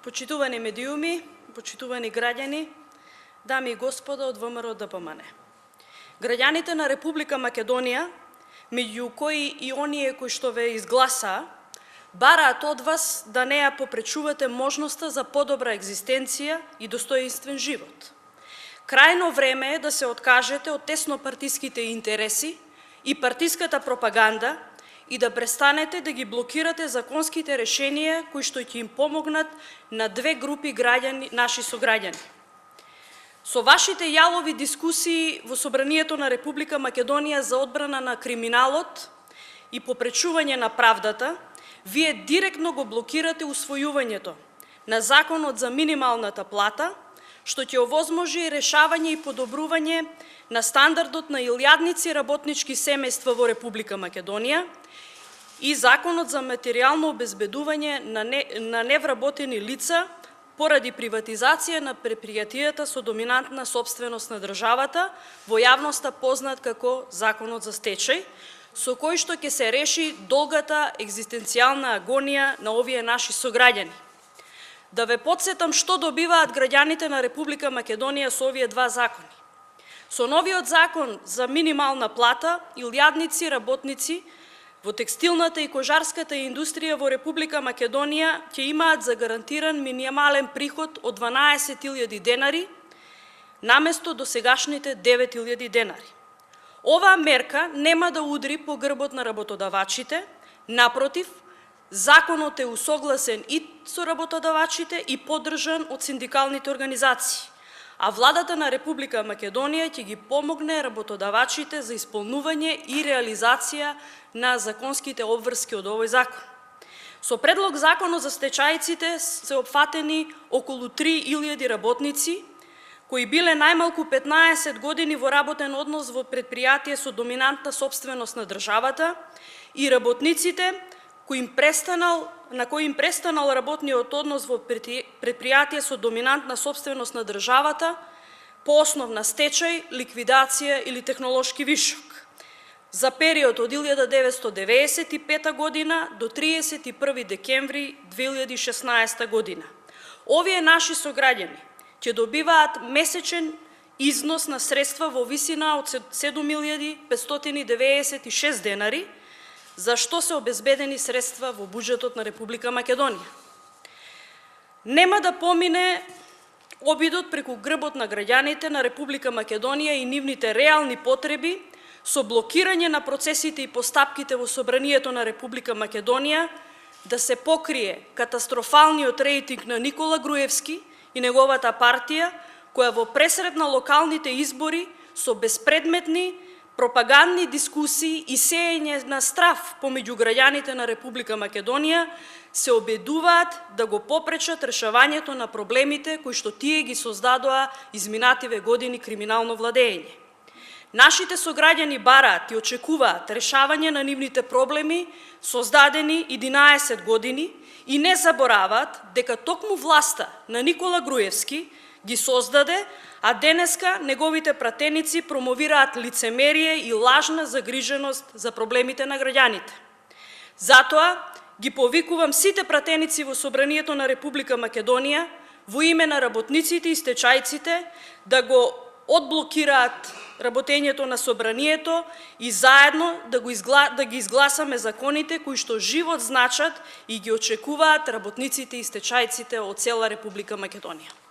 Почитувани медиуми, почитувани граѓани, дами и господа од ВМРО ДПМН. Граѓаните на Република Македонија, меѓу кои и оние кои што ве изгласаа, бараат од вас да не ја попречувате можноста за подобра екзистенција и достоинствен живот. Крајно време е да се откажете од теснопартиските интереси и партиската пропаганда и да престанете да ги блокирате законските решенија кои што ќе им помогнат на две групи граѓани, наши сограѓани. Со вашите јалови дискусии во Собранието на Република Македонија за одбрана на криминалот и попречување на правдата, вие директно го блокирате усвојувањето на Законот за минималната плата, што ќе овозможи решавање и подобрување на стандардот на илјадници работнички семејства во Република Македонија и Законот за материјално обезбедување на невработени лица поради приватизација на предпријатијата со доминантна собственост на државата, во јавноста познат како Законот за стечај, со кој што ќе се реши долгата екзистенцијална агонија на овие наши сограѓани. Да ве потсетам што добиваат граѓаните на Република Македонија со овие два закони. Со новиот закон за минимална плата, илјадници работници во текстилната и кожарската индустрија во Република Македонија ќе имаат загарантиран минимален приход од 12.000 денари, наместо досегашните 9.000 денари. Оваа мерка нема да удри по грбот на работодавачите, напротив, законот е усогласен и со работодавачите и поддржан од синдикалните организации, а владата на Република Македонија ќе ги помогне работодавачите за исполнување и реализација на законските обврски од овој закон. Со предлог законот за стечајците се опфатени околу 3.000 работници, кои биле најмалку 15 години во работен однос во предпријатие со доминантна собственост на државата и работниците на кои им престанал работниот однос во предпријатие со доминантна собственост на државата по основ на стечај, ликвидација или технолошки вишок за период од 1995 година до 31 декември 2016 година. Овие наши сограѓани ќе добиваат месечен износ на средства во висина од 7.596 денари, за што се обезбедени средства во буџетот на Република Македонија. Нема да помине обидот преку грбот на граѓаните на Република Македонија и нивните реални потреби со блокирање на процесите и постапките во Собранието на Република Македонија да се покрие катастрофалниот рейтинг на Никола Груевски и неговата партија, која во пресред на локалните избори со безпредметни пропагандни дискусии и сеење на страв помеѓу граѓаните на Република Македонија се обидуваат да го попречат решавањето на проблемите кои што тие ги создадоа изминативе години криминално владење. Нашите сограѓани бараат и очекуваат решавање на нивните проблеми создадени 11 години и не забораваат дека токму власта на Никола Груевски ги создаде, а денеска неговите пратеници промовираат лицемерие и лажна загриженост за проблемите на граѓаните. Затоа ги повикувам сите пратеници во Собранието на Република Македонија во име на работниците и стечајците да го одблокираат работењето на Собранието и заедно да ги изгласаме законите кои што живот значат и ги очекуваат работниците и стечајците од цела Република Македонија.